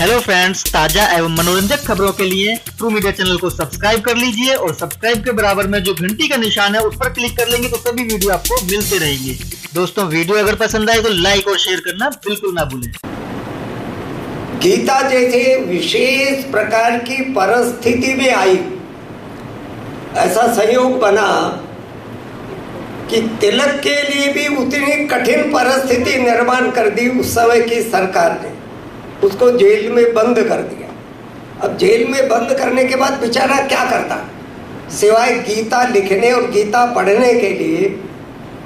Hello friends, ताजा एवं मनोरंजक खबरों के लिए ट्रू मीडिया चैनल को सब्सक्राइब कर लीजिए और सब्सक्राइब के बराबर में जो घंटी का निशान है उस पर क्लिक कर लेंगे तो सभी वीडियो आपको मिलते रहेंगे। दोस्तों, वीडियो अगर पसंद आए तो लाइक और शेयर करना बिल्कुल ना भूलें। गीता जैसे विशेष प्रकार की परिस्थिति में आई, ऐसा संयोग बना कि तिलक के लिए भी उतनी कठिन परिस्थिति निर्माण कर दी उस समय की सरकार ने। उसको जेल में बंद कर दिया। अब जेल में बंद करने के बाद बेचारा क्या करता, सिवाय गीता लिखने और गीता पढ़ने के लिए।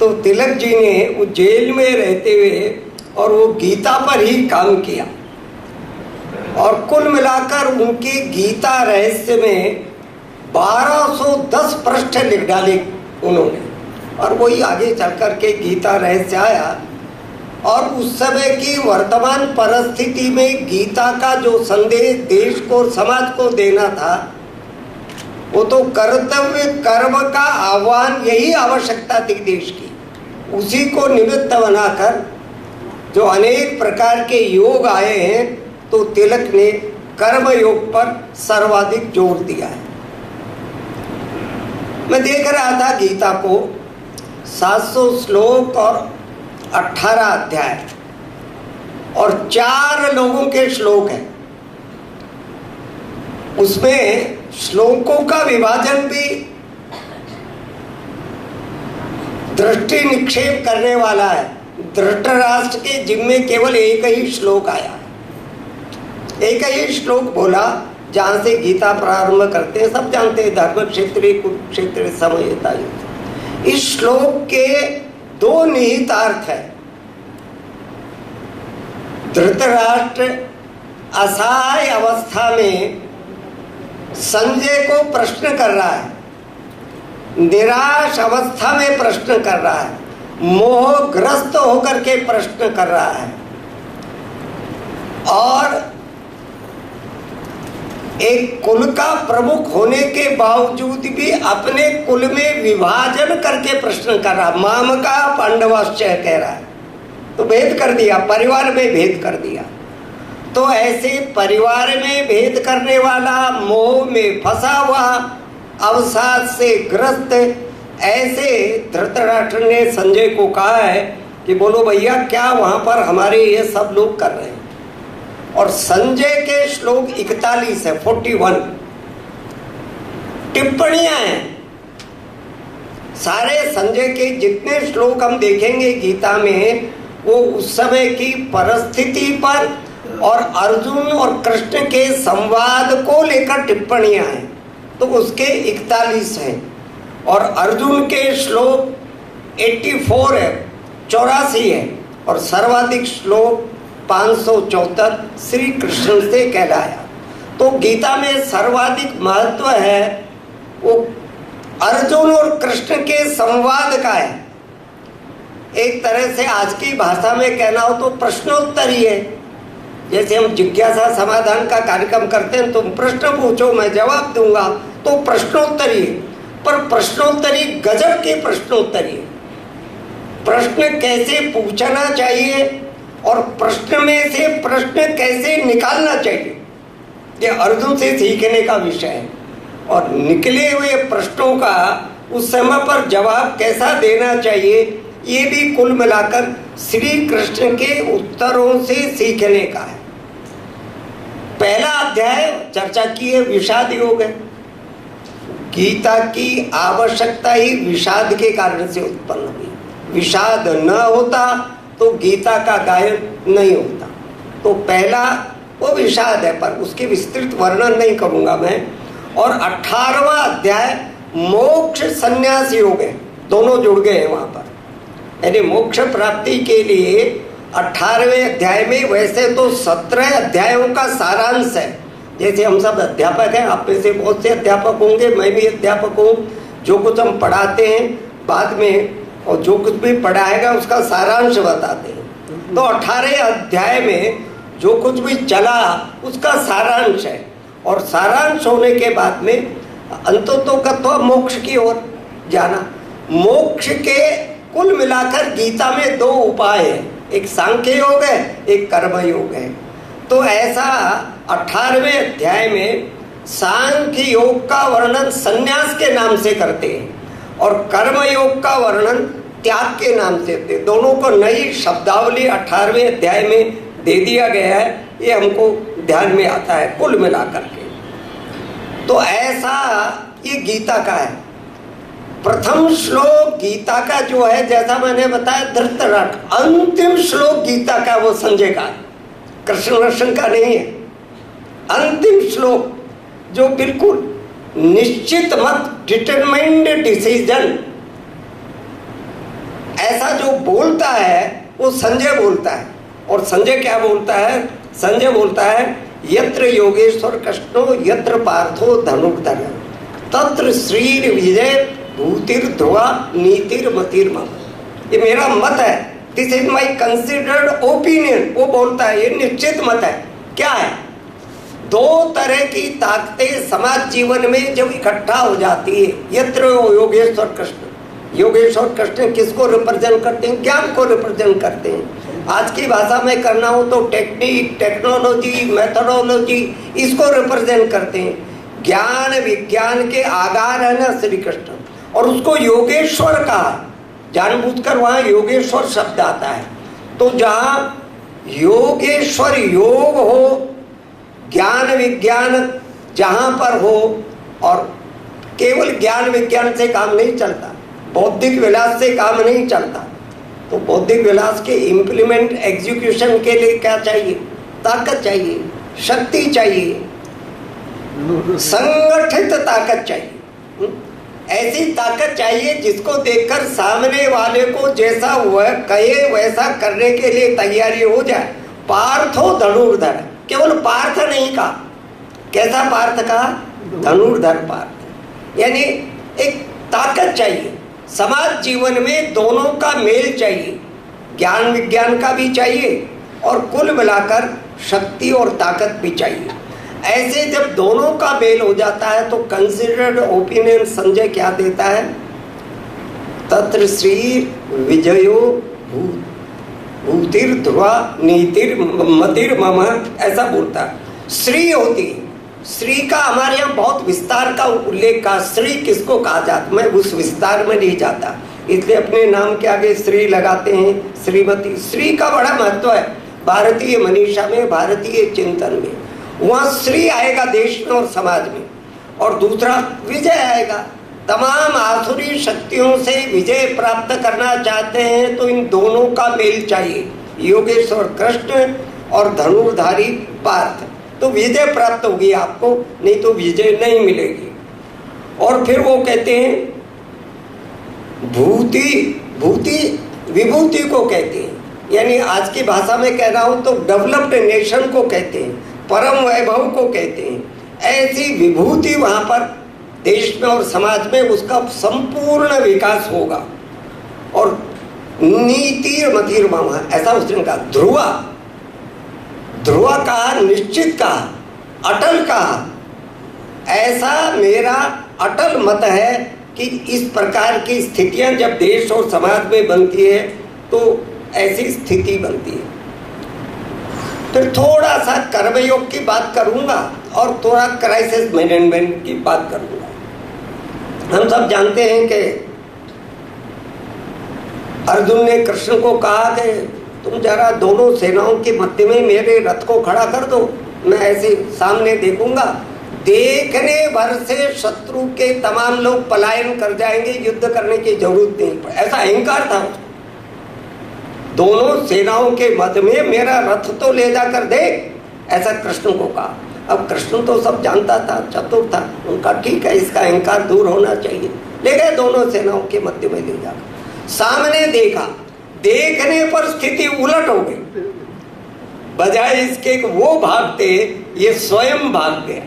तो तिलक जी ने वो जेल में रहते हुए और वो गीता पर ही काम किया और कुल मिलाकर उनकी गीता रहस्य में 1210 पृष्ठ लिख डाले उन्होंने। और वही आगे चल कर के गीता रहस्य आया। और उस समय की वर्तमान परिस्थिति में गीता का जो संदेश देश को समाज को देना था, वो तो कर्तव्य कर्म का आह्वान, यही आवश्यकता थी देश की। उसी को निमित्त बनाकर जो अनेक प्रकार के योग आए हैं, तो तिलक ने कर्म योग पर सर्वाधिक जोर दिया है। मैं देख रहा था गीता को, 700 श्लोक और 18 अध्याय और 4 लोगों के श्लोक हैं। उसमें श्लोकों का विभाजन भी दृष्टि निक्षेप करने वाला है। धृतराष्ट्र के जिम्मे केवल एक ही श्लोक आया, एक ही श्लोक बोला जहां से गीता प्रारंभ करते हैं। सब जानते हैं, धर्म क्षेत्र कुरुक्षेत्र समयता युद्ध। इस श्लोक के 2 निहितार्थ है। धृतराष्ट्र असहाय अवस्था में संजय को प्रश्न कर रहा है, निराश अवस्था में प्रश्न कर रहा है, मोहग्रस्त होकर के प्रश्न कर रहा है और एक कुल का प्रमुख होने के बावजूद भी अपने कुल में विभाजन करके प्रश्न कर रहा। माम का पांडवाश्चय कह रहा है, तो भेद कर दिया, परिवार में भेद कर दिया। तो ऐसे परिवार में भेद करने वाला, मोह में फंसा हुआ, अवसाद से ग्रस्त, ऐसे धृतराष्ट्र ने संजय को कहा है कि बोलो भैया, क्या वहां पर हमारे ये सब लोग कर रहे हैं। और संजय के श्लोक 41 है, 41 टिप्पणियां हैं। सारे संजय के जितने श्लोक हम देखेंगे गीता में, वो उस समय की परिस्थिति पर और अर्जुन और कृष्ण के संवाद को लेकर टिप्पणियां हैं। तो उसके 41 हैं और अर्जुन के श्लोक 84 है, 84 है और सर्वाधिक श्लोक 574 श्री कृष्ण से कहलाया। तो गीता में सर्वाधिक महत्व है वो अर्जुन और कृष्ण के संवाद का है। एक तरह से आज की भाषा में कहना हो तो प्रश्नोत्तरी है। जैसे हम जिज्ञासा समाधान का कार्यक्रम करते हैं, तुम प्रश्न पूछो मैं जवाब दूंगा, तो प्रश्नोत्तरी है। पर प्रश्नोत्तरी गजब के प्रश्नोत्तरी है। प्रश्न कैसे पूछना चाहिए और प्रश्न में से प्रश्न कैसे निकालना चाहिए, ये अर्जुन से सीखने का विषय है। और निकले हुए प्रश्नों का उस समय पर जवाब कैसा देना चाहिए, ये भी कुल मिलाकर श्री कृष्ण के उत्तरों से सीखने का है। पहला अध्याय चर्चा की है विषाद योग है। गीता की आवश्यकता ही विषाद के कारण से उत्पन्न हुई। विषाद न होता तो गीता का गायन नहीं होता। तो पहला वो विषाद है, पर उसके विस्तृत वर्णन नहीं करूंगा मैं। और 18वां अध्याय मोक्ष संन्यास योग है, दोनों जुड़ गए हैं वहां पर। यानी मोक्ष प्राप्ति के लिए 18वें अध्याय में, वैसे तो 17 अध्यायों का सारांश है। जैसे हम सब अध्यापक हैं, आप में से बहुत से अध्यापक होंगे, मैं भी अध्यापक हूँ। जो कुछ हम पढ़ाते हैं बाद में और जो कुछ भी पढ़ाएगा उसका सारांश बताते हैं। तो 18 अध्याय में जो कुछ भी चला उसका सारांश है। और सारांश होने के बाद में अंततोगत्वा मोक्ष की ओर जाना। मोक्ष के कुल मिलाकर गीता में 2 उपाय हैं, एक सांख्य योग है, एक कर्म योग है। तो ऐसा 18वें अध्याय में सांख्य योग का वर्णन संन्यास के नाम से करते हैं और कर्म योग का वर्णन त्याग के नाम से करते हैं। दोनों को नई शब्दावली 18वें अध्याय में दे दिया गया है, ये हमको ध्यान में आता है कुल मिलाकर के। तो ऐसा ये गीता का है। प्रथम श्लोक गीता का जो है, जैसा मैंने बताया धृतराष्ट्र, अंतिम श्लोक गीता का वो संजय का, कृष्ण का नहीं है। अंतिम श्लोक जो बिल्कुल निश्चित मत, डिटरमाइंड डिसीजन, ऐसा जो बोलता है वो संजय बोलता है। और संजय क्या बोलता है? संजय बोलता है यत्र योगेश्वर कृष्णो यत्र पार्थो धनुर्धर तत्र श्री विजय भूतिर ध्रुवा नीतिर मतिर मम। ये मेरा मत है, this is my considered opinion. वो बोलता है ये निश्चित मत है। क्या है? दो तरह की ताकतें समाज जीवन में जब इकट्ठा हो जाती है, यत्र योगेश्वर कृष्ण। योगेश्वर कृष्ण किसको रिप्रेजेंट करते हैं? ज्ञान को रिप्रेजेंट करते हैं। आज की भाषा में करना हो तो टेक्निक, टेक्नोलॉजी, मेथोडोलॉजी, इसको रिप्रेजेंट करते हैं। ज्ञान विज्ञान के आधार है ना श्री कृष्ण, और उसको योगेश्वर कहा। जानबूझकर वहाँ योगेश्वर शब्द आता है। तो जहाँ योगेश्वर योग हो, ज्ञान विज्ञान जहाँ पर हो, और केवल ज्ञान विज्ञान से काम नहीं चलता, बौद्धिक विलास से काम नहीं चलता। तो बौद्धिक विलास के इम्प्लीमेंट एग्जीक्यूशन के लिए क्या चाहिए? ताकत चाहिए, शक्ति चाहिए, संगठित ताकत चाहिए। ऐसी ताकत चाहिए जिसको देखकर सामने वाले को जैसा वह कहे वैसा करने के लिए तैयारी हो जाए। पार्थो धनुर्धर, केवल पार्थ नहीं कहा। कैसा पार्थ कहा? धनुर्धर पार्थ। यानी एक ताकत चाहिए। समाज जीवन में दोनों का मेल चाहिए, ज्ञान विज्ञान का भी चाहिए और कुल मिलाकर शक्ति और ताकत भी चाहिए। ऐसे जब दोनों का मेल हो जाता है तो कंसिडर्ड ओपिनियन संजय क्या देता है? तत्र श्री विजयो भूतिर ध्रुवा नीतिर मतिर मम, ऐसा बोलता है। श्री होती है, श्री का हमारे यहाँ बहुत विस्तार का उल्लेख का। श्री किसको कहा जाता? मैं उस विस्तार में नहीं जाता, इसलिए अपने नाम के आगे श्री लगाते हैं, श्रीमती। श्री का बड़ा महत्व है भारतीय मनीषा में, भारतीय चिंतन में। वहाँ श्री आएगा देश में और समाज में, और दूसरा विजय आएगा। तमाम आसुरी शक्तियों से विजय प्राप्त करना चाहते हैं तो इन दोनों का मेल चाहिए, योगेश्वर कृष्ण और धनुर्धारी पार्थ। तो विजय प्राप्त होगी आपको, नहीं तो विजय नहीं मिलेगी। और फिर वो कहते हैं भूति विभूति को कहते हैं, यानी आज की भाषा में कह रहा हूं तो डेवलप्ड नेशन को कहते हैं, परम वैभव को कहते हैं। ऐसी विभूति वहां पर देश में और समाज में उसका संपूर्ण विकास होगा। और नीतिर मतिर मामा, ऐसा उसने कहा। ध्रुवा कहा, निश्चित कहा, अटल कहा। ऐसा मेरा अटल मत है कि इस प्रकार की स्थितियां जब देश और समाज में बनती है तो ऐसी स्थिति बनती है। फिर थोड़ा सा कर्मयोग की बात करूंगा और थोड़ा क्राइसिस मैनेजमेंट की बात करूंगा। हम सब जानते हैं कि अर्जुन ने कृष्ण को कहा कि तुम जरा दोनों सेनाओं के मध्य में मेरे रथ को खड़ा कर दो, मैं ऐसे सामने देखूंगा। देखने भर से शत्रु के तमाम लोग पलायन कर जाएंगे, युद्ध करने की जरूरत नहीं पड़े। ऐसा अहंकार था। दोनों सेनाओं के मध्य में मेरा रथ तो ले जाकर दे, ऐसा कृष्ण को कहा। अब कृष्ण तो सब जानता था, चतुर था, उनका ठीक है, इसका अहंकार दूर होना चाहिए। ले गए दोनों सेनाओं के मध्य में ले जाकर। सामने देखा, देखने पर स्थिति उलट हो गई। बजाय इसके वो भागते, ये स्वयं भाग गया।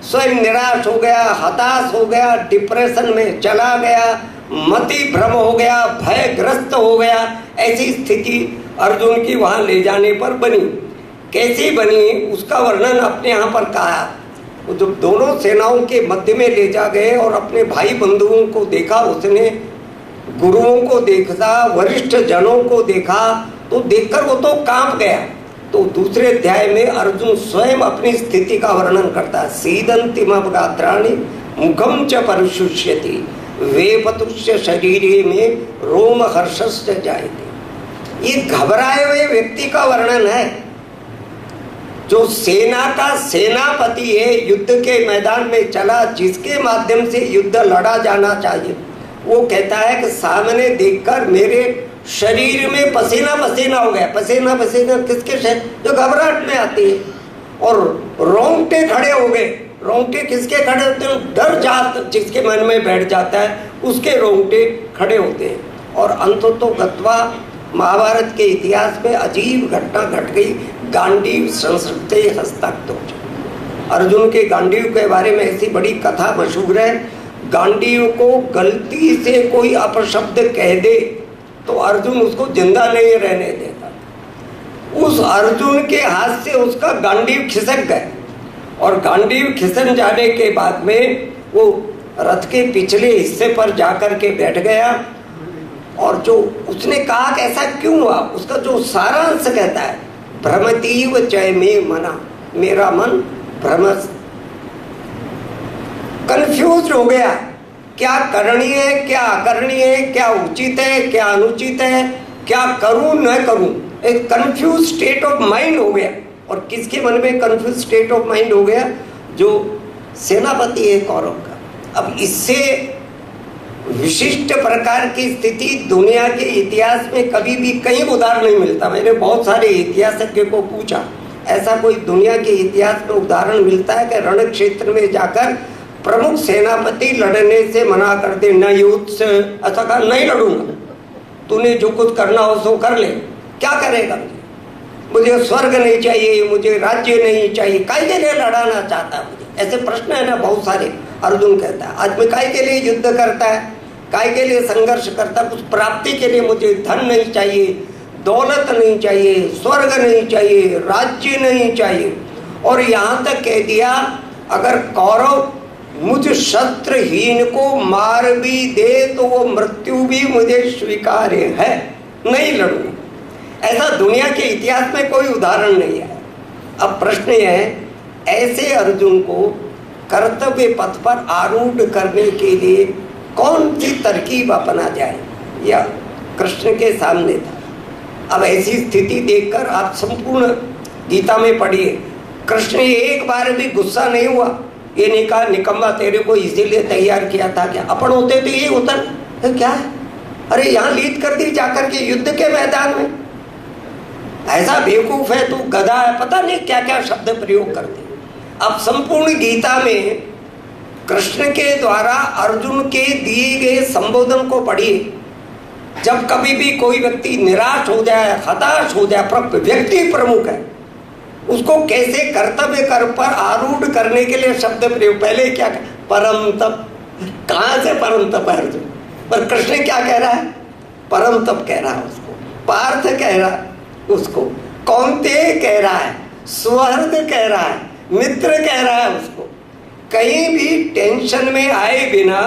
स्वयं निराश हो गया, हताश हो गया, डिप्रेशन में चला गया, मति भ्रम हो गया, भयग्रस्त हो गया। ऐसी स्थिति अर्जुन की वहां ले जाने पर बनी। कैसी बनी उसका वर्णन अपने यहाँ पर कहा। वो जब दोनों सेनाओं के मध्य में ले जा गए और अपने भाई बंधुओं को देखा, उसने गुरुओं को देखा, वरिष्ठ जनों को देखा, तो देखकर वो तो कांप गया। तो दूसरे अध्याय में अर्जुन स्वयं अपनी स्थिति का वर्णन करता है। सीदंतिमगात्राणि मुखम च परिशुष्यति वेपतुष्य शरीरे में रोम हर्षस्य जायते। ये घबराए हुए व्यक्ति का वर्णन है। जो सेना का सेनापति है, युद्ध के मैदान में चला, जिसके माध्यम से युद्ध लड़ा जाना चाहिए, वो कहता है कि सामने देखकर मेरे शरीर में पसीना पसीना हो गया। पसीना पसीना किसके शरीर? जो घबराहट में आती है। और रोंगटे खड़े हो गए। रोंगटे किसके खड़े होते हैं? डर जात जिसके मन में बैठ जाता है उसके रोंगटे खड़े होते हैं। और अंततो गत्वा महाभारत के इतिहास में अजीब घटना घट गई। गांडीव संसृते हस्तक। अर्जुन के गांडीव के बारे में ऐसी बड़ी कथा मशहूर है। गांडीव को गलती से कोई अपशब्द कह दे तो अर्जुन उसको जिंदा नहीं रहने देता। उस अर्जुन के हाथ से उसका गांडीव खिसक गए और गांडीव खिसक जाने के बाद में वो रथ के पिछले हिस्से पर जाकर के बैठ गया। और जो उसने कहा कि ऐसा क्यों हुआ, उसका जो सारांश कहता है, भ्रमतीव चय में मना, मेरा मन भ्रम कंफ्यूज हो गया। क्या करणीय है, क्या अकरणीय है, क्या उचित है, क्या अनुचित है, क्या करूं न करूं, एक कंफ्यूज स्टेट ऑफ माइंड हो गया। और किसके मन में कंफ्यूज स्टेट ऑफ माइंड हो गया? जो सेनापति है कौरव का। अब इससे विशिष्ट प्रकार की स्थिति दुनिया के इतिहास में कभी भी कहीं उदाहरण नहीं मिलता। मैंने बहुत सारे इतिहासज्ञ को पूछा, ऐसा कोई दुनिया के इतिहास में उदाहरण मिलता है कि रण क्षेत्र में जाकर प्रमुख सेनापति लड़ने से मना कर दे, न युद्ध से, ऐसा कहा नहीं लड़ूंगा, तूने जो कुछ करना हो सो कर ले। क्या करेगा? मुझे स्वर्ग नहीं चाहिए, मुझे राज्य नहीं चाहिए, काहे के लिए लड़ाना चाहता है मुझे? ऐसे प्रश्न है ना बहुत सारे। अर्जुन कहता है आदमी काहे के लिए युद्ध करता है, काहे के लिए संघर्ष करता है? कुछ प्राप्ति के लिए। मुझे धन नहीं चाहिए, दौलत नहीं चाहिए, स्वर्ग नहीं चाहिए, राज्य नहीं चाहिए। और यहाँ तक कह दिया अगर कौरव मुझ शस्त्रहीन को मार भी दे तो वो मृत्यु भी मुझे स्वीकार्य है, नहीं लड़ूंगा। ऐसा दुनिया के इतिहास में कोई उदाहरण नहीं है। अब प्रश्न यह है, ऐसे अर्जुन को कर्तव्य पथ पर आरूढ़ करने के लिए कौन सी तरकीब अपना जाए, या कृष्ण के सामने था। अब ऐसी स्थिति देखकर आप संपूर्ण गीता में पढ़िए, कृष्ण एक बार भी गुस्सा नहीं हुआ। ये नहीं कहा निकम्मा तेरे को इसीलिए तैयार किया था, क्या अपन होते तो ये होता तो क्या है, अरे यहाँ लीड कर दी जाकर के युद्ध के मैदान में, ऐसा बेवकूफ है तू, गधा है, पता नहीं क्या क्या शब्द प्रयोग करते। अब संपूर्ण गीता में कृष्ण के द्वारा अर्जुन के दिए गए संबोधन को पढ़िए। जब कभी भी कोई व्यक्ति निराश हो जाए, हताश हो जाए, व्यक्ति प्रमुख है, उसको कैसे कर्तव्य कर पर आरूढ़ करने के लिए शब्द प्रयोग। पहले क्या परम तप, कहाँ से परम तप है अर्जुन, पर कृष्ण क्या कह रहा है? परम तप कह रहा है उसको, पार्थ कह रहा है उसको, कौन्तेय कह रहा है, सुहृद कह रहा है, मित्र कह रहा है उसको। कहीं भी टेंशन में आए बिना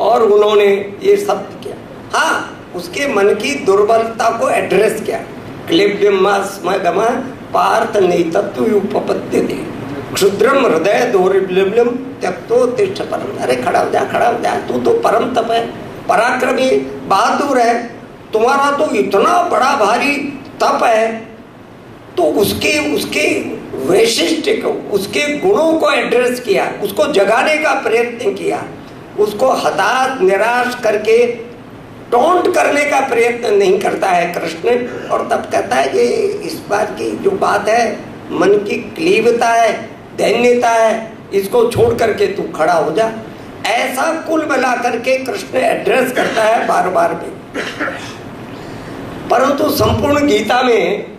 और उन्होंने ये सब किया। हाँ, उसके मन की दुर्बलता को एड्रेस किया। क्लिब्यमा स्मगमा पार्थ नैतत्वयुपपद्यते क्षुद्रम हृदय दौर्बल्यम त्यक्तो तिष्ठ परम। अरे खड़ा हो जा, खड़ा हो जा, तू तो परम तप है, पराक्रमी, बहादुर है, तुम्हारा तो इतना बड़ा भारी तप है। तो उसके वैशिष्ट को, उसके गुणों को एड्रेस किया, उसको जगाने का प्रयत्न किया, उसको हताश निराश करके टोंट करने का प्रयत्न नहीं करता है कृष्ण। और तब कहता है कि इस बात की जो बात है, मन की क्लीवता है, दैन्यता है, इसको छोड़ करके तू खड़ा हो जा। ऐसा कुल मिला करके कृष्ण एड्रेस करता है बार बार में। परंतु संपूर्ण गीता में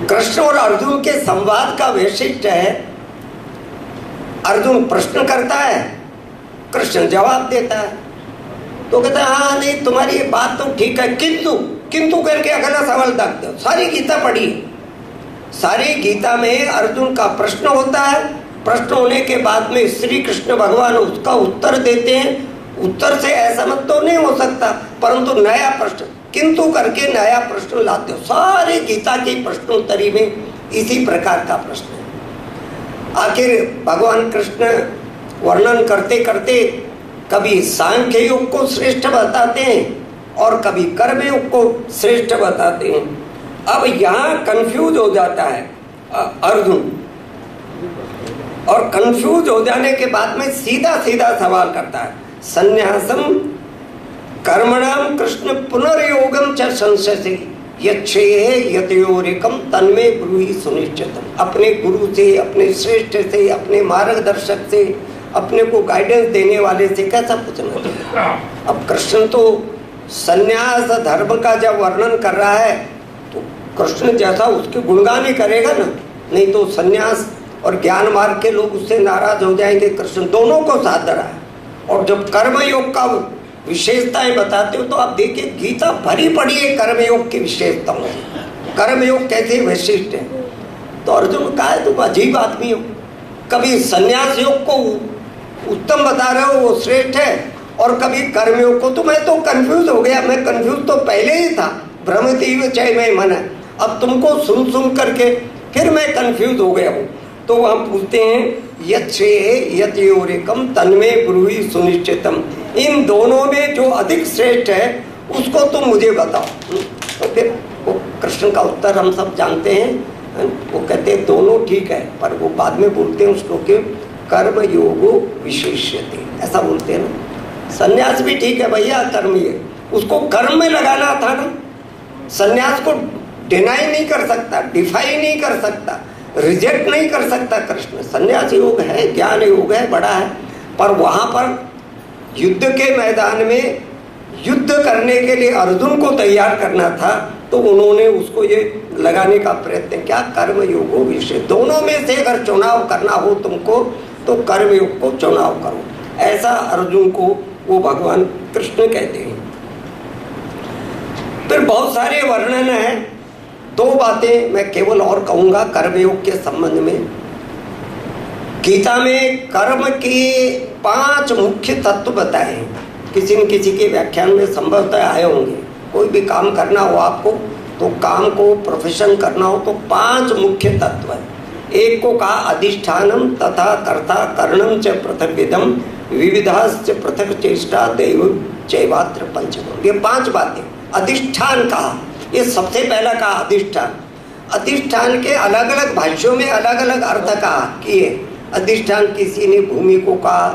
कृष्ण और अर्जुन के संवाद का वैशिष्ट्य है, अर्जुन प्रश्न करता है, कृष्ण जवाब देता है। तो कहता है हाँ नहीं तुम्हारी बात तो ठीक है, किंतु करके अगला सवाल दाग दो। सारी गीता पढ़ी, सारी गीता में अर्जुन का प्रश्न होता है, प्रश्न होने के बाद में श्री कृष्ण भगवान उसका उत्तर देते हैं। उत्तर से असहमत तो नहीं हो सकता, परंतु नया प्रश्न, किंतु करके नया प्रश्न लाते हो। सारे गीता के प्रश्नोत्तरी में इसी प्रकार का प्रश्न है। आखिर भगवान कृष्ण वर्णन करते करते कभी सांख्य योग को श्रेष्ठ बताते हैं और कभी कर्म योग को श्रेष्ठ बताते हैं। अब यहाँ कंफ्यूज हो जाता है अर्जुन, और कंफ्यूज हो जाने के बाद में सीधा सीधा सवाल करता है, संन्यासम कर्मणाम कृष्ण पुनर्योगम च संशयसे यच्छेहे यतयोरेकम तन्मे ब्रूहि सुनिश्चितम। अपने गुरु से, अपने श्रेष्ठ से, अपने मार्गदर्शक से, अपने को गाइडेंस देने वाले से कैसा पूछना चाहिए। अब कृष्ण तो संन्यास धर्म का जब वर्णन कर रहा है तो कृष्ण जैसा उसके गुणगान ही करेगा ना, नहीं तो संन्यास और ज्ञान मार्ग के लोग उससे नाराज हो जाएंगे। कृष्ण दोनों को साध रहा है। और जब कर्मयोग का विशेषताएं बताते हो तो आप देखिए गीता भरी पड़ी है कर्मयोग की विशेषताओं से। कर्मयोग कैसे विशिष्ट है। तो अर्जुन कहा है तुम अजीब आदमी हो, कभी संन्यास योग को उत्तम बता रहे हो, वो श्रेष्ठ है, और कभी कर्मयोग को। तो मैं तो कंफ्यूज हो गया। मैं कंफ्यूज तो पहले ही था, भ्रमतीव चय में मन है। अब तुमको सुन सुन करके फिर मैं कंफ्यूज हो गया हूँ। तो वहाँ पूछते हैं यच्छेहे यतयोरेकम तन्मे ब्रूहि सुनिश्चितम। इन दोनों में जो अधिक श्रेष्ठ है उसको तुम मुझे बताओ। तो फिर वो कृष्ण का उत्तर हम सब जानते हैं। वो कहते हैं दोनों ठीक है, पर वो बाद में बोलते हैं उसको कि कर्म योगो विशेष्यते, ऐसा बोलते हैं ना। संन्यास भी ठीक है भैया, कर्म ये उसको कर्म में लगाना था ना। संन्यास को डिनाई नहीं कर सकता, डिफाई नहीं कर सकता, रिजेक्ट नहीं कर सकता कृष्ण। संन्यास योग है, ज्ञान योग है, बड़ा है, पर वहाँ पर युद्ध के मैदान में युद्ध करने के लिए अर्जुन को तैयार करना था, तो उन्होंने उसको ये लगाने का प्रयत्न किया कर्म योगो विषय। दोनों में से अगर चुनाव करना हो तुमको तो कर्म योग को चुनाव करो, ऐसा अर्जुन को वो भगवान कृष्ण कहते हैं। फिर बहुत सारे वर्णन है। दो बातें मैं केवल और कहूँगा कर्मयोग के संबंध में। गीता में कर्म के 5 मुख्य तत्व बताए हैं। किसी न किसी के व्याख्यान में संभवतः आए होंगे। कोई भी काम करना हो आपको, तो काम को प्रोफेशन करना हो तो 5 मुख्य तत्व है। एक को कहा अधिष्ठानम तथा कर्ता करणम च पृथक विधम विविधाश्च पृथक चेष्टा दैव चैवात्र पंचम। ये 5 बातें। अधिष्ठान कहा, ये सबसे पहला कहा अधिष्ठान। अधिष्ठान के अलग अलग भाष्यों में अलग अलग अर्थ कहा किए। अधिष्ठान किसी ने भूमि को कहा,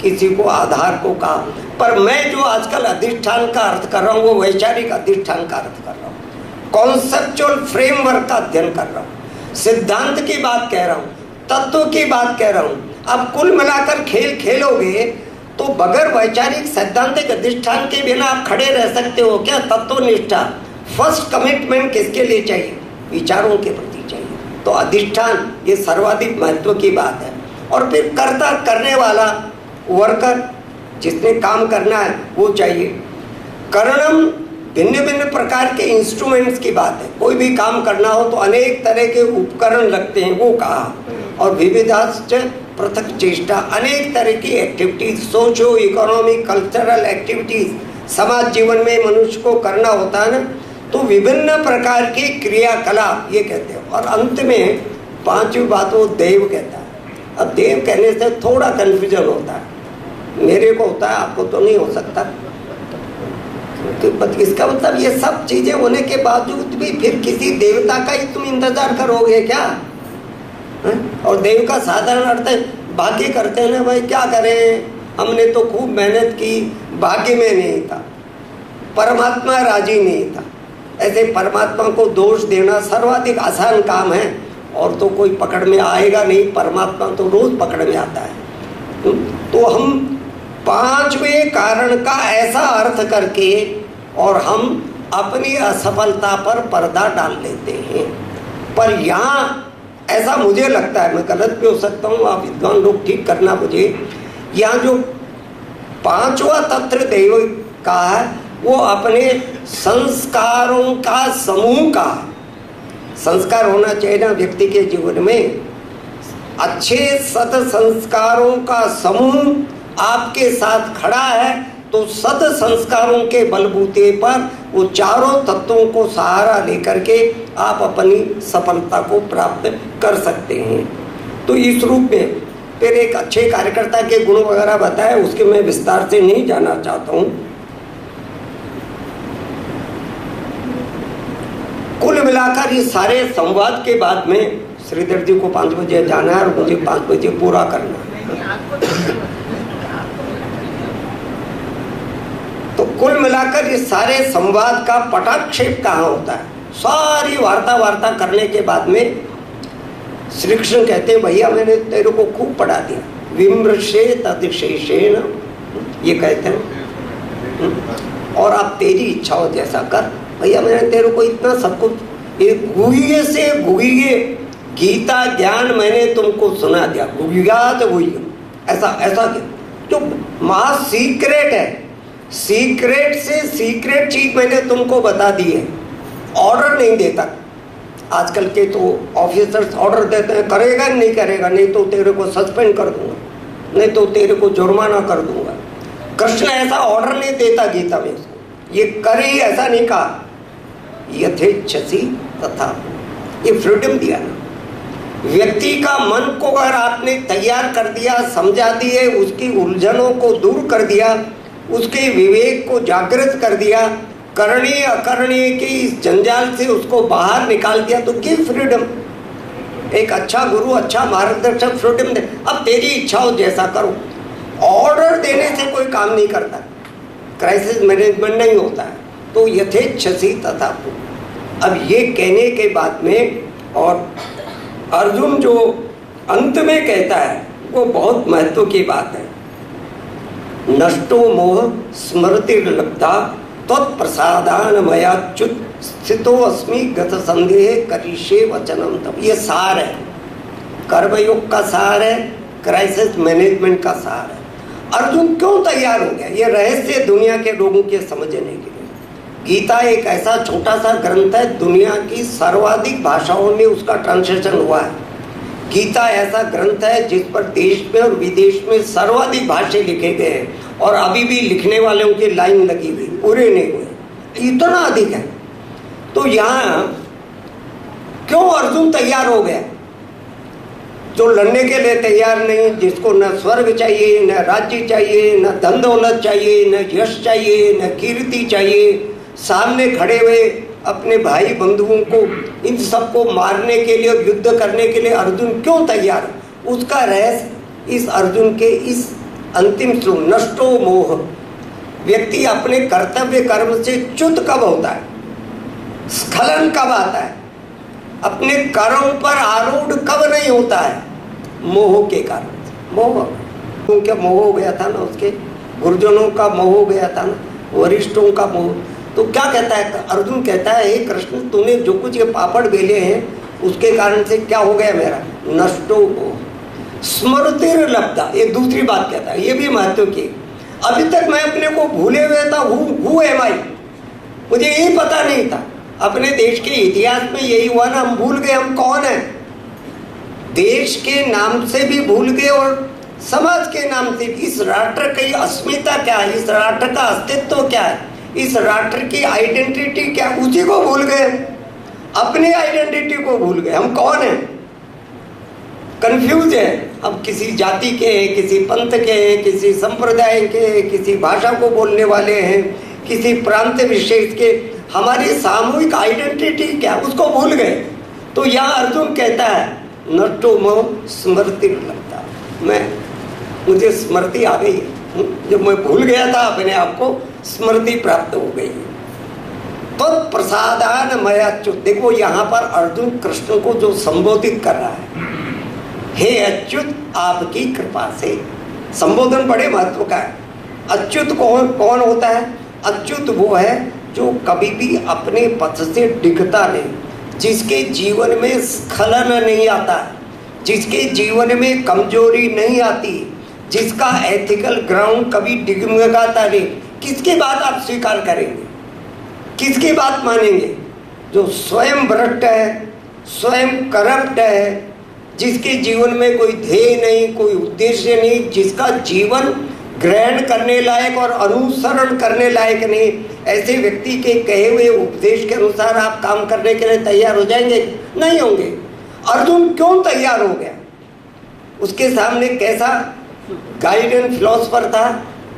किसी को आधार को कहा, पर मैं जो आजकल अधिष्ठान का अर्थ कर रहा हूँ वो वैचारिक अधिष्ठान का अर्थ कर रहा हूँ। कॉन्सेप्चुअल फ्रेमवर्क का अध्ययन कर रहा हूँ, सिद्धांत की बात कह रहा हूँ, तत्व की बात कह रहा हूँ। अब कुल मिलाकर खेल खेलोगे तो बगैर वैचारिक सैद्धांतिक अधिष्ठान के बिना आप खड़े रह सकते हो क्या? तत्वनिष्ठा, फर्स्ट कमिटमेंट किसके लिए चाहिए? विचारों के प्रति चाहिए। तो अधिष्ठान ये सर्वाधिक महत्व की बात है। और फिर कर्ता, करने वाला, वर्कर, जिसने काम करना है वो चाहिए। करणम, भिन्न भिन्न प्रकार के इंस्ट्रूमेंट्स की बात है। कोई भी काम करना हो तो अनेक तरह के उपकरण लगते हैं, वो कहा। और विविधाश्च पृथक चेष्टा, अनेक तरह की activities, socio economic cultural activities समाज जीवन में मनुष्य को करना होता है ना, तो विभिन्न प्रकार की क्रियाकलाप ये कहते हैं। और अंत में 5वीं बात वो देव कहता है। अब देव कहने से थोड़ा कन्फ्यूजन होता है, मेरे को होता है, आपको तो नहीं हो सकता। तो इसका मतलब ये सब चीजें होने के बावजूद भी फिर किसी देवता का ही तुम इंतजार करोगे क्या? और देव का साधारण अर्थ है भाग्य करते हैं ना भाई, क्या करें, हमने तो खूब मेहनत की, भाग्य में नहीं था, परमात्मा राजी नहीं था। ऐसे परमात्मा को दोष देना सर्वाधिक आसान काम है, और तो कोई पकड़ में आएगा नहीं, परमात्मा तो रोज पकड़ में आता है। तो हम 5वें कारण का ऐसा अर्थ करके और हम अपनी असफलता पर पर्दा डाल लेते हैं। पर यहाँ ऐसा मुझे लगता है, मैं गलत भी हो सकता हूँ, आप विद्वान लोग ठीक करना मुझे। यहाँ जो 5वां तत्व देव का है वो अपने संस्कारों का समूह का। संस्कार होना चाहिए ना व्यक्ति के जीवन में, अच्छे सत संस्कारों का समूह आपके साथ खड़ा है तो सत संस्कारों के बलबूते पर वो चारों तत्वों को सहारा लेकर के आप अपनी सफलता को प्राप्त कर सकते हैं। तो इस रूप में फिर एक अच्छे कार्यकर्ता के गुण वगैरह बताए, उसके मैं विस्तार से नहीं जाना चाहता हूँ। कुल मिलाकर ये सारे संवाद के बाद में श्रीधर जी को 5 बजे जाना है और मुझे 5 बजे पूरा करना है। तो कुल मिलाकर ये सारे संवाद का पटाक्षेप कहाँ होता है? सारी वार्ता करने के बाद में श्री कृष्ण कहते हैं, भैया मैंने तेरे को खूब पढ़ा दिया, विमृशेत अतिशेषेण, ये कहते हैं, और आप तेरी इच्छा हो जैसा कर। भैया मैंने तेरे को इतना सब कुछ गुहिये से गुहिये गीता ज्ञान मैंने तुमको सुना दिया, गुहियात गुहिया, ऐसा जो महा सीक्रेट है, सीक्रेट से सीक्रेट चीज मैंने तुमको बता दी है। ऑर्डर नहीं देता, आजकल के तो ऑफिसर्स ऑर्डर देते हैं, करेगा नहीं करेगा, नहीं तो तेरे को सस्पेंड कर दूंगा, नहीं तो तेरे को जुर्माना कर दूंगा। कृष्ण ऐसा ऑर्डर नहीं देता गीता में, ये करे ऐसा नहीं कहा, यथेच्छसि तथा, ये फ्रीडम दिया ना। व्यक्ति का मन को अगर आपने तैयार कर दिया, समझा दिए, उसकी उलझनों को दूर कर दिया, उसके विवेक को जागृत कर दिया, करणीय अकरणीय की इस जंजाल से उसको बाहर निकाल दिया, तो गिव फ्रीडम। एक अच्छा गुरु, अच्छा मार्गदर्शक फ्रीडम दे, अब तेरी इच्छा हो जैसा करो। ऑर्डर देने से कोई काम नहीं करता, क्राइसिस मैनेजमेंट नहीं होता है। तो यथेच्छसि तथा। अब ये कहने के बाद में और अर्जुन जो अंत में कहता है वो बहुत महत्व की बात है। नष्टो मोह स्मृतिर्लब्धा त्वत्प्रसादान मयाच्युत स्थितो अस्मि गत संदेह करिष्ये वचनम तब। ये सार है, कर्मयोग का सार है, क्राइसिस मैनेजमेंट का सार है। अर्जुन क्यों तैयार हो गया? ये रहस्य दुनिया के लोगों के समझने के लिए। गीता एक ऐसा छोटा सा ग्रंथ है, दुनिया की सर्वाधिक भाषाओं में उसका ट्रांसलेशन हुआ है। गीता ऐसा ग्रंथ है जिस पर देश में और विदेश में सर्वाधिक भाष्य लिखे गए हैं और अभी भी लिखने वालों की लाइन लगी हुई, पूरे नहीं हुए, इतना अधिक है। तो यहाँ क्यों अर्जुन तैयार हो गया? जो लड़ने के लिए तैयार नहीं, जिसको न स्वर्ग चाहिए, न राज्य चाहिए, न धन दौलत चाहिए, न यश चाहिए, न कीर्ति चाहिए, सामने खड़े हुए अपने भाई बंधुओं को, इन सबको मारने के लिए और युद्ध करने के लिए अर्जुन क्यों तैयार? उसका रहस्य इस अर्जुन के इस अंतिम श्लोक, नष्टो मोह। व्यक्ति अपने कर्तव्य कर्म से च्युत कब होता है? स्खलन कब आता है? अपने कर्म पर आरूढ़ कब नहीं होता है? मोह के कारण। मोह क्योंकि मोह हो गया था ना, उसके गुरुजनों का मोह हो गया था ना, वरिष्ठों का मोह। तो क्या कहता है अर्जुन? कहता है, हे कृष्ण, तूने जो कुछ ये पापड़ बेले हैं उसके कारण से क्या हो गया मेरा? नष्टो मोह स्मृतिर्लब्धा। ये दूसरी बात कहता है, ये भी महत्व की। अभी तक मैं अपने को भूले हुए था, हु एम आई, मुझे यही पता नहीं था। अपने देश के इतिहास में यही हुआ ना, हम भूल गए हम कौन है। देश के नाम से भी भूल गए और समाज के नाम से। इस राष्ट्र की अस्मिता क्या है, इस राष्ट्र का अस्तित्व क्या है, इस राष्ट्र की आइडेंटिटी क्या, उसी को भूल गए। अपनी आइडेंटिटी को भूल गए, हम कौन है, कंफ्यूज है। अब किसी जाति के हैं, किसी पंथ के हैं, किसी संप्रदाय के, किसी भाषा को बोलने वाले हैं, किसी प्रांत विशेष के, हमारी सामूहिक आइडेंटिटी क्या, उसको भूल गए। तो यहाँ अर्जुन कहता है, नष्टो मोह स्मृति लगता, मुझे स्मृति आ गई, जब मैं भूल गया था अपने आप को, स्मृति प्राप्त हो गई। तो प्रसादान मयाच्युत। देखो यहाँ पर अर्जुन कृष्ण को जो संबोधित कर रहा है, हे अच्युत, आपकी कृपा से। संबोधन बड़े महत्व का है। अच्युत कौन होता है? अच्युत वो है जो कभी भी अपने पथ से डिगता नहीं, जिसके जीवन में स्खलन नहीं आता, जिसके जीवन में कमजोरी नहीं आती, जिसका एथिकल ग्राउंड कभी डिगमगाता नहीं। किसकी बात आप स्वीकार करेंगे? किसकी बात मानेंगे? जो स्वयं भ्रष्ट है, स्वयं करप्ट है, जिसके जीवन में कोई ध्येय नहीं, कोई उद्देश्य नहीं, जिसका जीवन ग्रहण करने लायक और अनुसरण करने लायक नहीं। ऐसे व्यक्ति के कहे हुए उपदेश के अनुसार आप काम करने के लिए तैयार हो जाएंगे? नहीं होंगे। अर्जुन क्यों तैयार हो गया? उसके सामने कैसा गाइडेंस फिलोसफर था,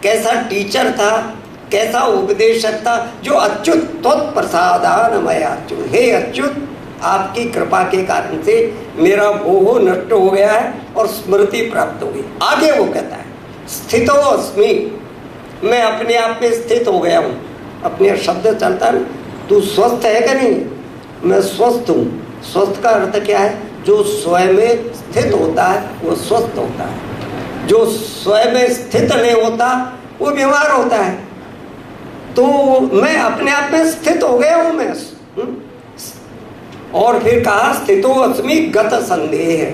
कैसा टीचर था, कैसा उपदेशक था, जो अच्युत त्वत्प्रसादानमय अच्युत, हे अच्युत आपकी कृपा के कारण से मेरा मोह नष्ट हो गया है और स्मृति प्राप्त हो गई। आगे वो कहता है स्थितो अस्मि, मैं अपने आप में स्थित हो गया हूँ। अपने शब्द चलता है, तू स्वस्थ है कि नहीं? मैं स्वस्थ हूँ। स्वस्थ का अर्थ क्या है? जो स्वयं में स्थित होता है वो स्वस्थ होता है, जो स्वयं में स्थित नहीं होता वो बीमार होता है। तो मैं अपने आप में स्थित हो गया हूँ मैं। और फिर कहा स्थितो अस्मि गत संदेह है,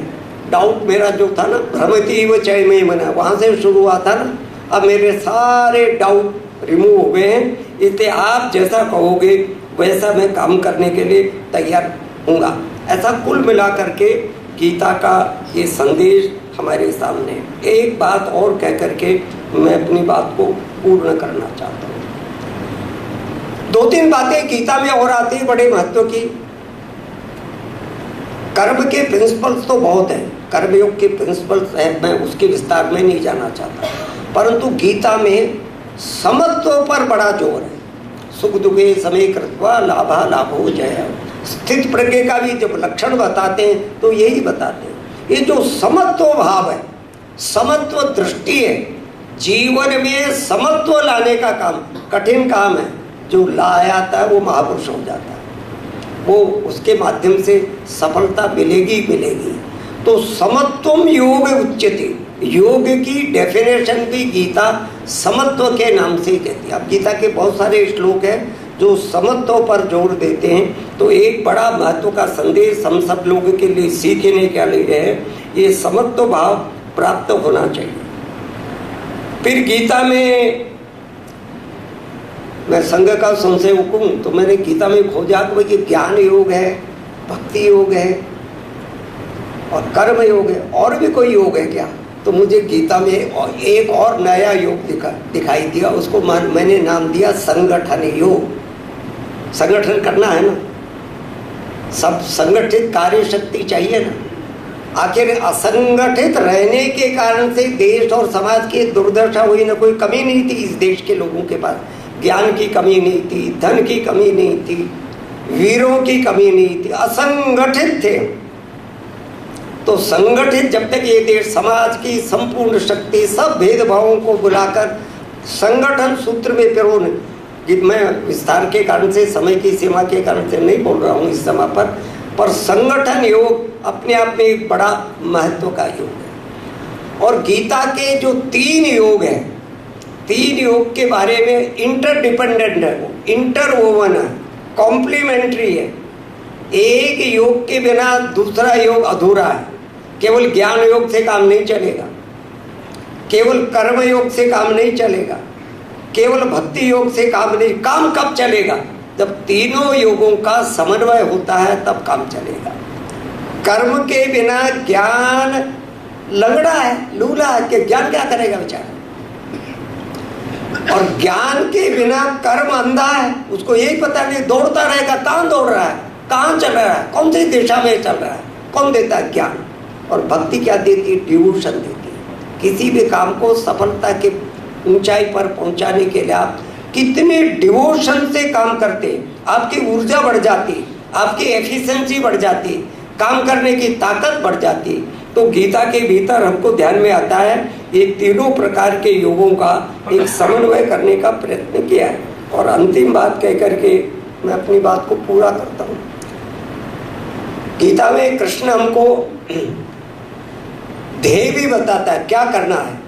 डाउट मेरा जो था ना, भ्रमति व चय में मना, वहाँ से शुरू हुआ था ना, अब मेरे सारे डाउट रिमूव हो गए हैं। इसलिए आप जैसा कहोगे वैसा मैं काम करने के लिए तैयार हूँगा। ऐसा कुल मिला करके गीता का ये संदेश हमारे सामने। एक बात और कह करके मैं अपनी बात को पूर्ण करना चाहता हूँ। 2-3 बातें गीता में और आती बड़े महत्व की। कर्म के प्रिंसिपल्स तो बहुत हैं, कर्मयोग के प्रिंसिपल्स है, मैं उसके विस्तार में नहीं जाना चाहता, परंतु गीता में समत्व पर बड़ा जोर है। सुख दुखे समय कृत्वा लाभा लाभो जय। स्थित प्रज्ञ का भी जब लक्षण बताते हैं तो यही बताते हैं। ये जो समत्व भाव है, समत्व दृष्टि है, जीवन में समत्व लाने का काम कठिन काम है। जो लाया था वो महापुरुष हो जाता है, वो उसके माध्यम से सफलता मिलेगी मिलेगी। तो समत्वम योग उच्यते, योग की डेफिनेशन भी गीता समत्व के नाम से ही कहती है। अब गीता के बहुत सारे श्लोक हैं जो समत्व पर जोर देते हैं। तो एक बड़ा महत्व का संदेश हम सब लोगों के लिए सीखने के लिए है, ये समत्व भाव प्राप्त होना चाहिए। फिर गीता में मैं संघ का संशयक हूँ, तो मैंने गीता में खोजा कि भाई ज्ञान योग है, भक्ति योग है और कर्म योग है, और भी कोई योग है क्या? तो मुझे गीता में एक और नया योग दिखाई दिया। उसको मैंने नाम दिया संगठन योग। संगठन करना है ना, सब संगठित कार्य शक्ति चाहिए ना। आखिर असंगठित रहने के कारण से देश और समाज की दुर्दशा हुई ना। कोई कमी नहीं थी इस देश के लोगों के पास, ज्ञान की कमी नहीं थी, धन की कमी नहीं थी, वीरों की कमी नहीं थी, असंगठित थे। तो संगठित जब तक ये देश समाज की संपूर्ण शक्ति सब भेदभावों को बुलाकर संगठन सूत्र में पिरोने, मैं विस्तार के कारण से समय की सीमा के कारण से नहीं बोल रहा हूँ इस समय पर संगठन योग अपने आप में एक बड़ा महत्व का योग है। और गीता के जो 3 योग हैं, 3 योग के बारे में इंटरडिपेंडेंट है, वो इंटरवोवन है, कॉम्प्लीमेंट्री है। एक योग के बिना दूसरा योग अधूरा है। केवल ज्ञान योग से काम नहीं चलेगा, केवल कर्म योग से काम नहीं चलेगा, केवल भक्ति योग से काम नहीं। काम कब चलेगा? जब तीनों योगों का समन्वय होता है तब काम चलेगा। कर्म के बिना ज्ञान लंगड़ा है, लूला है, कि ज्ञान क्या करेगा बेचारा। और ज्ञान के बिना कर्म अंधा है, उसको यही पता नहीं, दौड़ता रहेगा, कहाँ दौड़ रहा है, कहाँ चल रहा है, कौन सी दिशा में चल रहा है, कौन देता है ज्ञान। और भक्ति क्या देती है? डिवोशन देती है। किसी भी काम को सफलता के ऊंचाई पर पहुंचाने के लिए आप कितने डिवोशन से काम करते हैं, आपकी ऊर्जा बढ़ जाती, आपकी एफिशिएंसी बढ़ जाती, काम करने की ताकत बढ़ जाती। तो गीता के भीतर हमको ध्यान में आता है ये तीनों प्रकार के योगों का एक समन्वय करने का प्रयत्न किया है। और अंतिम बात कह करके मैं अपनी बात को पूरा करता हूँ। गीता में कृष्ण हमको ध्येय भी बताता है, क्या करना है,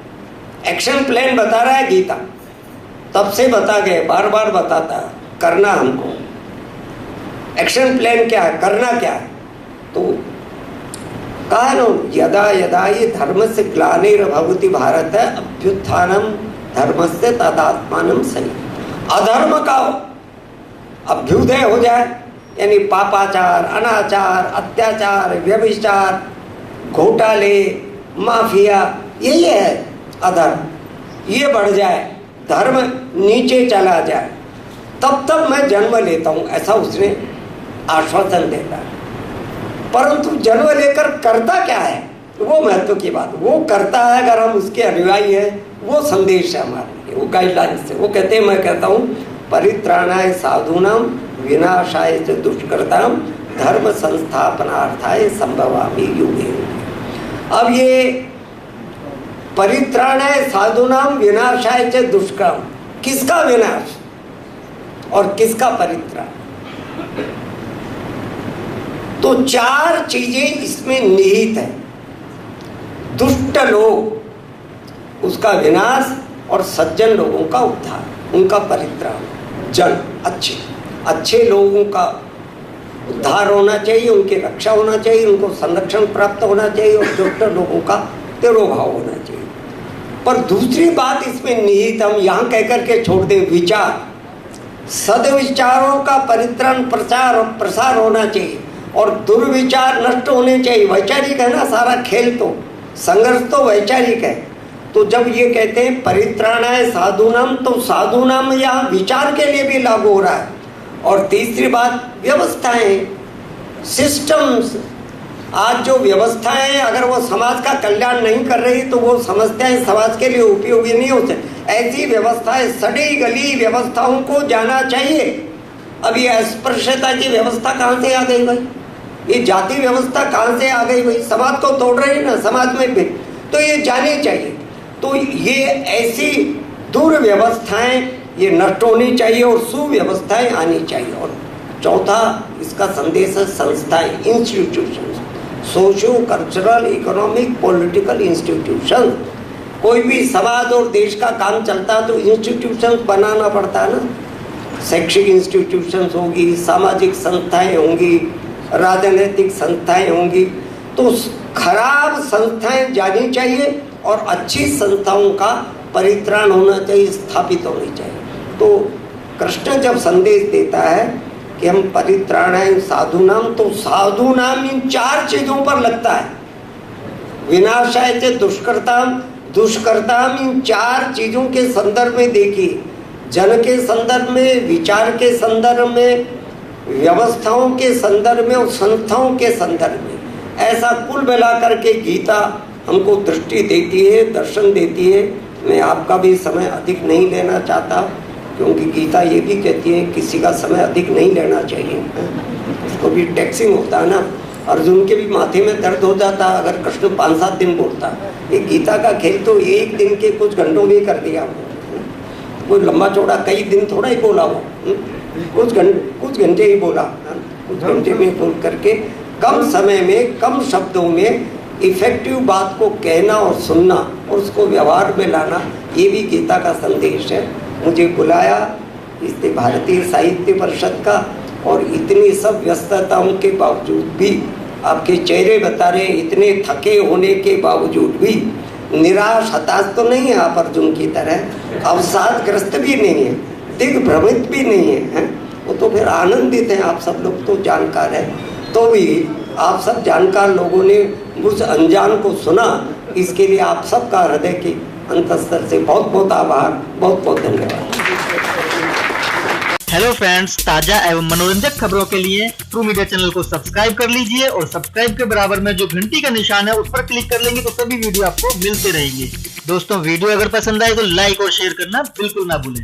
एक्शन प्लान बता रहा है गीता, तब से बता गए, बार बार बताता है करना हमको। एक्शन प्लान क्या है, करना क्या है? तो कहा ना, यदा यदा ये धर्म से ग्लानिर्भवति भारत अभ्युत्थानम धर्मस्य तदात्मानं सही। अधर्म का अभ्युदय हो जाए, यानी पापाचार, अनाचार, अत्याचार, व्यभिचार, घोटाले, माफिया, यही है अधर्म। ये बढ़ जाए, धर्म नीचे चला जाए, तब तक मैं जन्म लेता हूँ, ऐसा उसने आश्वासन देता है। परंतु जन्म लेकर करता क्या है, वो महत्व की बात। वो करता है, अगर हम उसके अनुयायी हैं, वो संदेश है हमारे लिए, वो गाइडलाइंस है। वो कहते हैं, मैं कहता हूँ, परित्राणाय साधूनाम विनाशाय च दुष्कृताम धर्म संस्थापनार्थाय संभवामि युगे। अब ये परित्राणाय साधूनाम विनाशाय च दुष्कृताम, किसका विनाश और किसका परित्राण? तो चार चीजें इसमें निहित है। दुष्ट लोग, उसका विनाश, और सज्जन लोगों का उद्धार, उनका परित्राण। जन अच्छे लोगों का उद्धार होना चाहिए, उनकी रक्षा होना चाहिए, उनको संरक्षण प्राप्त होना चाहिए, और दुष्ट लोगों का तिरोभाव होना चाहिए। पर दूसरी बात इसमें निहित हम यहाँ कहकर के छोड़ दें, विचार, सदविचारों का परित्राण, प्रचार और प्रसार होना चाहिए, और दुर्विचार नष्ट होने चाहिए। वैचारिक है ना सारा खेल, तो संघर्ष तो वैचारिक है। तो जब ये कहते हैं परित्राणाय साधुनाम, तो साधुनाम यहाँ विचार के लिए भी लागू हो रहा है। और तीसरी बात, व्यवस्थाएं, सिस्टम्स। आज जो व्यवस्थाएं, अगर वो समाज का कल्याण नहीं कर रही, तो वो समस्याएं समाज के लिए उपयोगी नहीं हो सकती। ऐसी व्यवस्थाएं, सड़ी गली व्यवस्थाओं को जाना चाहिए। अब ये अस्पृश्यता की व्यवस्था कहाँ से आ गई भाई? ये जाति व्यवस्था कहाँ से आ गई भाई? समाज को तोड़ रही है ना, समाज में भी, तो ये जानी चाहिए। तो ये ऐसी दुर्व्यवस्थाएं ये नष्ट होनी चाहिए और सुव्यवस्थाएं आनी चाहिए। और चौथा इसका संदेश है संस्थाएं, institution, socio cultural economic political institution. कोई भी समाज और देश का काम चलता है तो इंस्टीट्यूशन बनाना पड़ता है ना। शैक्षिक इंस्टीट्यूशंस होगी, सामाजिक संस्थाएं होंगी, राजनीतिक संस्थाएं होंगी। तो खराब संस्थाएं जानी चाहिए और अच्छी संस्थाओं का परित्राण होना चाहिए, स्थापित होनी चाहिए। तो कृष्ण जब संदेश देता है कि हम परित्राणाय साधुनाम, तो साधुनाम इन चार चीजों पर लगता है। विनाशाय च दुष्कृताम, दुष्कृताम इन चार चीजों के संदर्भ में देखिए, जन के संदर्भ में, विचार के संदर्भ में, व्यवस्थाओं के संदर्भ में और संस्थाओं के संदर्भ में। ऐसा कुल मिलाकर के गीता हमको दृष्टि देती है, दर्शन देती है। मैं आपका भी समय अधिक नहीं लेना चाहता, क्योंकि गीता ये भी कहती है किसी का समय अधिक नहीं लेना चाहिए। उसको भी टैक्सिंग होता है ना, अर्जुन के भी माथे में दर्द हो जाता अगर कृष्ण 5-7 दिन बोलता। ये गीता का खेल तो एक दिन के कुछ घंटों में कर दिया। कोई लंबा चौड़ा कई दिन थोड़ा ही बोला वो, कुछ घंटे ही बोला, कुछ घंटे में बोल करके कम समय में, कम शब्दों में इफेक्टिव बात को कहना और सुनना और उसको व्यवहार में लाना, ये भी गीता का संदेश है। मुझे बुलाया इसलिए भारतीय साहित्य परिषद का, और इतनी सब व्यस्तताओं के बावजूद भी आपके चेहरे बता रहे, इतने थके होने के बावजूद भी निराश हताश तो नहीं है आप अर्जुन की तरह, अवसादग्रस्त भी नहीं है, दिग्भ्रमित भी नहीं है, वो तो फिर आनंदित हैं। आप सब लोग तो जानकार हैं, तो भी आप सब जानकार लोगों ने उस अनजान को सुना, इसके लिए आप सबका हृदय की अंतस्तर से बहुत बहुत आभार, बहुत बहुत धन्यवाद। हेलो फ्रेंड्स, ताजा एवं मनोरंजक खबरों के लिए ट्रू मीडिया चैनल को सब्सक्राइब कर लीजिए और सब्सक्राइब के बराबर में जो घंटी का निशान है उस पर क्लिक कर लेंगे तो सभी वीडियो आपको मिलते रहेंगे। दोस्तों, वीडियो अगर पसंद आए तो लाइक और शेयर करना बिल्कुल ना भूलें।